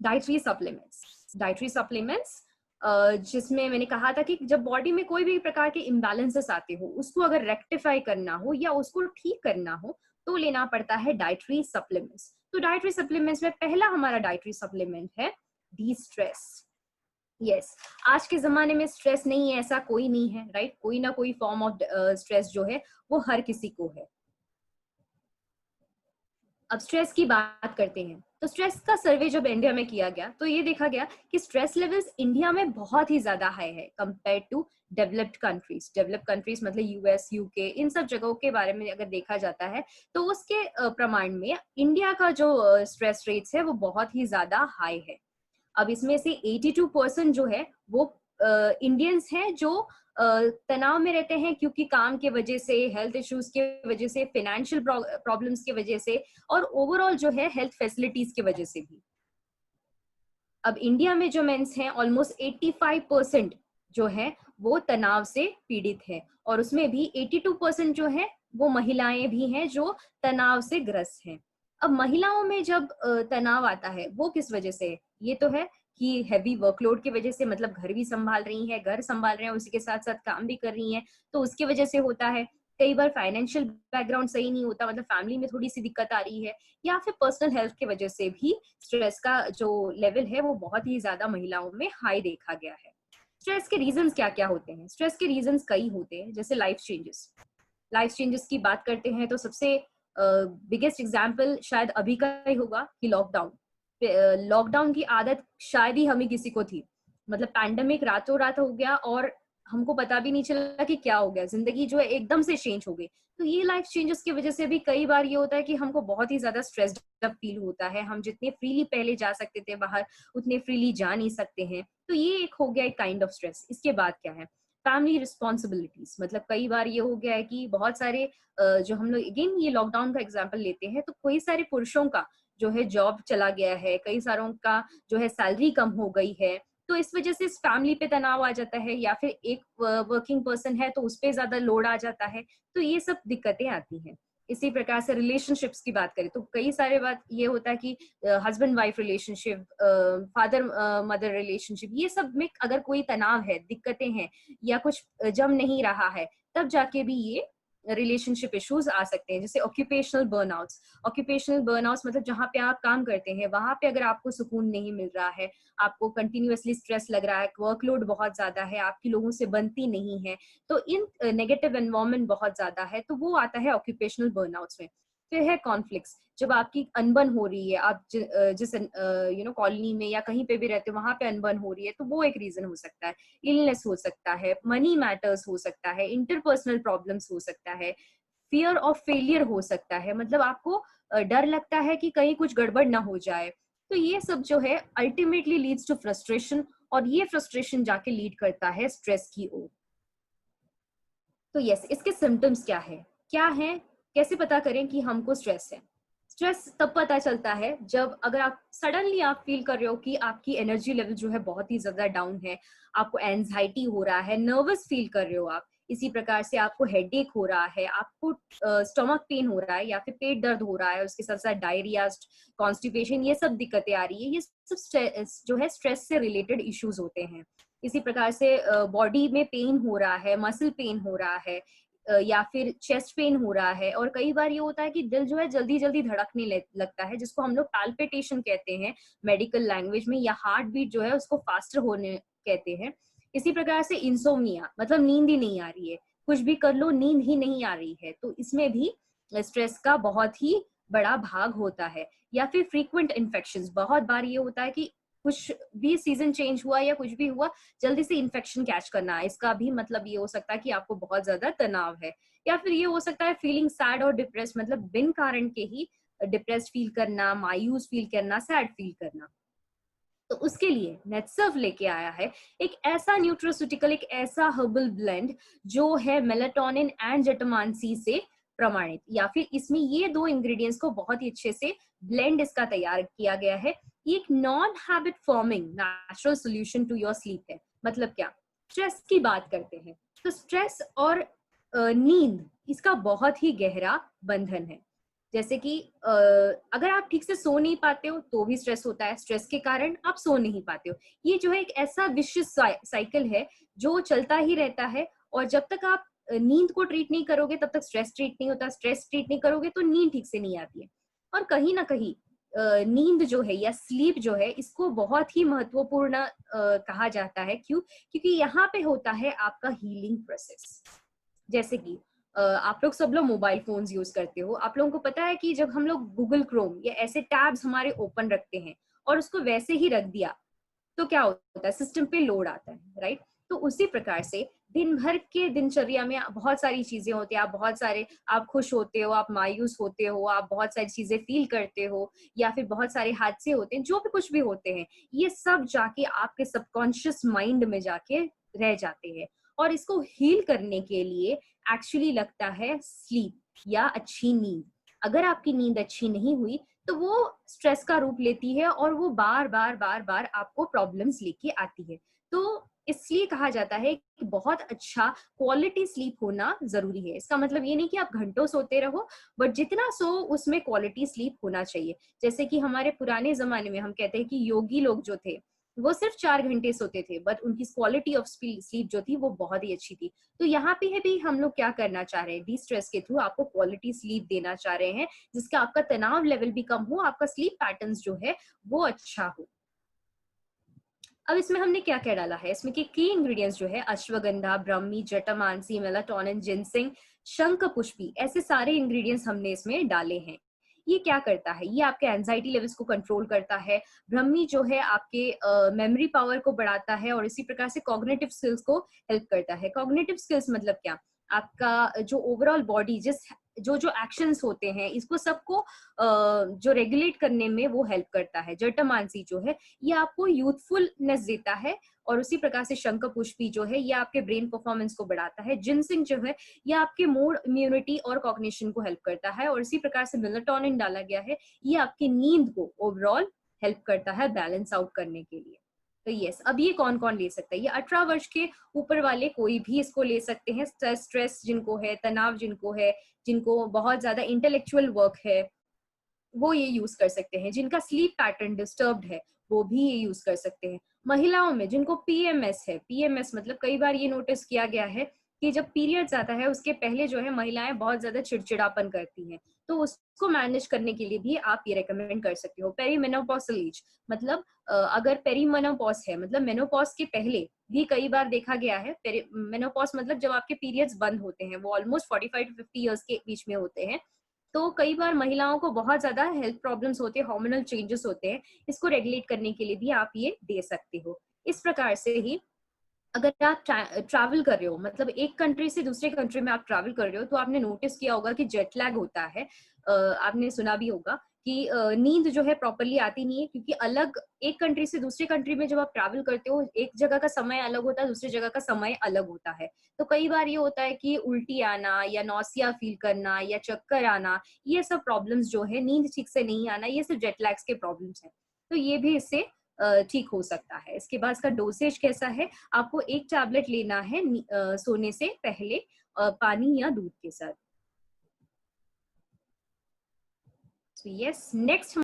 Dietary supplements जिसमें मैंने कहा था कि जब बॉडी में कोई भी प्रकार के इम्बैलेंसेस आते हो, उसको अगर रेक्टिफाई करना हो या उसको ठीक करना हो तो लेना पड़ता है डाइटरी सप्लीमेंट्स। तो डाइटरी सप्लीमेंट्स में पहला हमारा डाइटरी सप्लीमेंट है डी स्ट्रेस। यस, आज के जमाने में स्ट्रेस नहीं है ऐसा कोई नहीं है, राइट? कोई ना कोई फॉर्म ऑफ स्ट्रेस जो है वो हर किसी को है। अब स्ट्रेस की बात करते हैं, तो स्ट्रेस का सर्वे जब इंडिया में किया गया तो ये देखा गया कि स्ट्रेस लेवल्स इंडिया में बहुत ही ज्यादा हाई है compare to developed countries. Developed countries मतलब यूएस, यूके, इन सब जगहों के बारे में अगर देखा जाता है तो उसके प्रमाण में इंडिया का जो स्ट्रेस रेट्स है वो बहुत ही ज्यादा हाई है। अब इसमें से 82% जो है वो इंडियंस हैं जो तनाव में रहते हैं, क्योंकि काम के वजह से, हेल्थ इश्यूज के वजह से, फाइनेंशियल प्रॉब्लम्स के वजह से और ओवरऑल जो है हेल्थ फैसिलिटीज की वजह से भी। अब इंडिया में जो मेंस हैं ऑलमोस्ट 85% जो है वो तनाव से पीड़ित है, और उसमें भी 82% जो है वो महिलाएं भी हैं जो तनाव से ग्रस्त हैं। अब महिलाओं में जब तनाव आता है वो किस वजह से? ये तो है कि हैवी वर्कलोड की वजह से, मतलब घर भी संभाल रही है, घर संभाल रहे हैं, उसी के साथ साथ काम भी कर रही हैं, तो उसकी वजह से होता है। कई बार फाइनेंशियल बैकग्राउंड सही नहीं होता, मतलब फैमिली में थोड़ी सी दिक्कत आ रही है, या फिर पर्सनल हेल्थ की वजह से भी स्ट्रेस का जो लेवल है वो बहुत ही ज्यादा महिलाओं में हाई देखा गया है। स्ट्रेस के रीजंस क्या क्या होते हैं? स्ट्रेस के रीजंस कई होते हैं, जैसे लाइफ चेंजेस की बात करते हैं तो सबसे बिगेस्ट एग्जाम्पल शायद अभी का ही होगा कि लॉकडाउन की आदत शायद ही हमें किसी को थी। मतलब पैंडेमिक रातों रात हो गया और हमको पता भी नहीं चला कि क्या हो गया, जिंदगी जो है एकदम से चेंज हो गई। तो ये लाइफ चेंजेस की वजह से भी कई बार ये होता है कि हमको बहुत ही ज्यादा स्ट्रेस्ड फील होता है। हम जितने फ्रीली पहले जा सकते थे बाहर, उतने फ्रीली जा नहीं सकते हैं। तो ये एक हो गया एक काइंड ऑफ स्ट्रेस। इसके बाद क्या है? Family responsibilities. मतलब कई बार ये हो गया है कि बहुत सारे जो हम लोग अगेन ये लॉकडाउन का एग्जाम्पल लेते हैं, तो कई सारे पुरुषों का जो है जॉब चला गया है, कई सारों का जो है सैलरी कम हो गई है, तो इस वजह से इस फैमिली पे तनाव आ जाता है, या फिर एक वर्किंग पर्सन है तो उस पर ज्यादा लोड आ जाता है। तो ये सब दिक्कतें आती हैं। इसी प्रकार से रिलेशनशिप्स की बात करें तो कई सारे बात ये होता है कि husband wife relationship, father mother relationship, ये सब में अगर कोई तनाव है, दिक्कतें हैं या कुछ जम नहीं रहा है, तब जाके भी ये रिलेशनशिप इश्यूज आ सकते हैं। जैसे ऑक्यूपेशनल बर्नआउट्स मतलब जहाँ पे आप काम करते हैं वहां पे अगर आपको सुकून नहीं मिल रहा है, आपको कंटिन्यूअसली स्ट्रेस लग रहा है, वर्कलोड बहुत ज्यादा है, आपकी लोगों से बनती नहीं है, तो इन नेगेटिव एनवायरमेंट बहुत ज्यादा है, तो वो आता है ऑक्यूपेशनल बर्नआउट्स में। फिर है कॉन्फ्लिक्ट्स। जब आपकी अनबन हो रही है, आप जिस कॉलोनी में या कहीं पे भी रहते हो वहां पे अनबन हो रही है, तो वो एक रीजन हो सकता है। इलनेस हो सकता है, मनी मैटर्स हो सकता है, इंटरपर्सनल प्रॉब्लम्स हो सकता है, फियर ऑफ फेलियर हो सकता है, मतलब आपको डर लगता है कि कहीं कुछ गड़बड़ ना हो जाए। तो ये सब जो है अल्टीमेटली लीड्स टू फ्रस्ट्रेशन, और ये फ्रस्ट्रेशन जाके लीड करता है स्ट्रेस की ओर। तो यस, इसके सिम्टम्स क्या है, कैसे पता करें कि हमको स्ट्रेस है? स्ट्रेस तब पता चलता है जब अगर आप सडनली आप फील कर रहे हो कि आपकी एनर्जी लेवल जो है बहुत ही ज्यादा डाउन है, आपको एंजाइटी हो रहा है, नर्वस फील कर रहे हो आप, इसी प्रकार से आपको हेडेक हो रहा है, आपको स्टमक पेन हो रहा है या फिर पेट दर्द हो रहा है, उसके साथ साथ डायरिया, कॉन्स्टिपेशन, ये सब दिक्कतें आ रही है, ये सब जो है स्ट्रेस से रिलेटेड इश्यूज होते हैं। इसी प्रकार से बॉडी में पेन हो रहा है, मसल पेन हो रहा है, या फिर चेस्ट पेन हो रहा है, और कई बार ये होता है कि दिल जो है जल्दी जल्दी धड़कने लगता है, जिसको हम लोग पैल्पिटेशन कहते हैं मेडिकल लैंग्वेज में, या हार्ट बीट जो है उसको फास्टर होने कहते हैं। इसी प्रकार से इंसोम्निया, मतलब नींद ही नहीं आ रही है, कुछ भी कर लो नींद ही नहीं आ रही है, तो इसमें भी स्ट्रेस का बहुत ही बड़ा भाग होता है। या फिर फ्रीक्वेंट इन्फेक्शंस, बहुत बार ये होता है कि कुछ भी सीजन चेंज हुआ या कुछ भी हुआ, जल्दी से इन्फेक्शन कैच करना, इसका भी मतलब ये हो सकता है कि आपको बहुत ज्यादा तनाव है। या फिर ये हो सकता है फीलिंग सैड और डिप्रेस, मतलब बिन कारण के ही डिप्रेस्ड फील करना, मायूस फील करना, सैड फील करना। तो उसके लिए नेटसर्व लेके आया है एक ऐसा न्यूट्रोस्यूटिकल, एक ऐसा हर्बल ब्लेंड जो है मेलाटोनिन एंड जटमांसी से प्रमाणित, या फिर इसमें ये दो इंग्रेडिएंट्स को बहुत ही अच्छे से ब्लेंड इसका तैयार किया गया है। ये एक non habit forming natural solution to your sleep है। मतलब क्या? स्ट्रेस की बात करते हैं तो स्ट्रेस और नींद, इसका बहुत ही गहरा बंधन है। जैसे कि अगर आप ठीक से सो नहीं पाते हो तो भी स्ट्रेस होता है, स्ट्रेस के कारण आप सो नहीं पाते हो। ये जो है एक ऐसा विशियस साइकिल है जो चलता ही रहता है, और जब तक आप नींद को ट्रीट नहीं करोगे तब तक स्ट्रेस ट्रीट नहीं होता, स्ट्रेस ट्रीट नहीं करोगे तो नींद ठीक से नहीं आती है। और कहीं ना कहीं नींद जो है या स्लीप जो है, इसको बहुत ही महत्वपूर्ण कहा जाता है। क्यों? क्योंकि यहाँ पे होता है आपका हीलिंग प्रोसेस। जैसे कि आप लोग सब लोग मोबाइल फोन्स यूज करते हो, आप लोगों को पता है कि जब हम लोग गूगल क्रोम या ऐसे टैब्स हमारे ओपन रखते हैं और उसको वैसे ही रख दिया, तो क्या होता है, सिस्टम पे लोड आता है, राइट? तो उसी प्रकार से दिन भर के दिनचर्या में बहुत सारी चीजें होती है, आप बहुत सारे, आप खुश होते हो, आप मायूस होते हो, आप बहुत सारी चीजें फील करते हो, या फिर बहुत सारे हादसे होते हैं, जो भी कुछ भी होते हैं, ये सब जाके आपके सबकॉन्शियस माइंड में जाके रह जाते हैं। और इसको हील करने के लिए एक्चुअली लगता है स्लीप या अच्छी नींद। अगर आपकी नींद अच्छी नहीं हुई तो वो स्ट्रेस का रूप लेती है और वो बार बार बार बार आपको प्रॉब्लम्स लेके आती है। तो इसलिए कहा जाता है कि बहुत अच्छा क्वालिटी स्लीप होना जरूरी है। इसका मतलब ये नहीं कि आप घंटों सोते रहो, बट जितना सो उसमें क्वालिटी स्लीप होना चाहिए। जैसे कि हमारे पुराने जमाने में हम कहते हैं कि योगी लोग जो थे वो सिर्फ 4 घंटे सोते थे, बट उनकी क्वालिटी ऑफ स्लीप जो थी वो बहुत ही अच्छी थी। तो यहाँ पे है भी हम लोग क्या करना चाह रहे हैं, डी स्ट्रेस के थ्रू आपको क्वालिटी स्लीप देना चाह रहे हैं, जिसका आपका तनाव लेवल भी कम हो, आपका स्लीप पैटर्न्स जो है वो अच्छा हो। अब इसमें हमने क्या क्या डाला है, इसमें की इंग्रेडिएंट्स जो है अश्वगंधा, ब्रह्मी, जटामांसी, मेलाटोनिन, जिनसिंग, शंख पुष्पी, ऐसे सारे इंग्रेडिएंट्स हमने इसमें डाले हैं। ये क्या करता है, ये आपके एंजाइटी लेवल्स को कंट्रोल करता है। ब्रह्मी जो है आपके मेमोरी पावर को बढ़ाता है, और इसी प्रकार से कॉग्निटिव स्किल्स को हेल्प करता है। कॉग्निटिव स्किल्स मतलब क्या, आपका जो ओवरऑल बॉडी, जिस जो जो एक्शंस होते हैं, इसको सबको जो रेगुलेट करने में वो हेल्प करता है। जटामांसी जो है ये आपको यूथफुलनेस देता है, और उसी प्रकार से शंख पुष्पी जो है ये आपके ब्रेन परफॉर्मेंस को बढ़ाता है। जिनसिंग जो है ये आपके मूड, इम्यूनिटी और कॉग्निशन को हेल्प करता है, और इसी प्रकार से मेलाटोनिन डाला गया है, ये आपकी नींद को ओवरऑल हेल्प करता है बैलेंस आउट करने के लिए। तो यस, अब ये कौन कौन ले सकता है, ये 18 वर्ष के ऊपर वाले कोई भी इसको ले सकते हैं। स्ट्रेस जिनको है, तनाव जिनको है, जिनको बहुत ज्यादा इंटेलेक्चुअल वर्क है, वो ये यूज कर सकते हैं। जिनका स्लीप पैटर्न डिस्टर्ब्ड है वो भी ये यूज कर सकते हैं। महिलाओं में जिनको पीएमएस है, पीएमएस मतलब कई बार ये नोटिस किया गया है कि जब पीरियड्स आता है उसके पहले जो है महिलाएं बहुत ज्यादा चिड़चिड़ापन करती हैं, तो उसको मैनेज करने के लिए भी आप ये रेकमेंड कर सकते हो। पेरीमेनोपॉसल एज मतलब अगर पेरीमेनोपॉज है, मतलब मेनोपॉज के पहले भी कई बार देखा गया है। मेनोपॉज मतलब जब आपके पीरियड्स बंद होते हैं, वो ऑलमोस्ट 45 to 50 ईयर्स के बीच में होते हैं, तो कई बार महिलाओं को बहुत ज्यादा हेल्थ प्रॉब्लम्स होते हैं, हार्मोनल चेंजेस होते हैं, इसको रेगुलेट करने के लिए भी आप ये दे सकते हो। इस प्रकार से ही अगर आप ट्रैवल कर रहे हो, मतलब एक कंट्री से दूसरे कंट्री में आप ट्रैवल कर रहे हो, तो आपने नोटिस किया होगा कि जेट लैग होता है। आपने सुना भी होगा कि नींद जो है प्रॉपरली आती नहीं है, क्योंकि अलग एक कंट्री से दूसरे कंट्री में जब आप ट्रैवल करते हो, एक जगह का समय अलग होता है, दूसरी जगह का समय अलग होता है। तो कई बार ये होता है कि उल्टी आना या नौसिया फील करना या चक्कर आना, ये सब प्रॉब्लम्स जो है, नींद ठीक से नहीं आना, ये सिर्फ जेट लैग्स के प्रॉब्लम्स हैं। तो ये भी इससे ठीक हो सकता है। इसके बाद इसका डोसेज कैसा है, आपको एक टैबलेट लेना है सोने से पहले पानी या दूध के साथ। Yes, next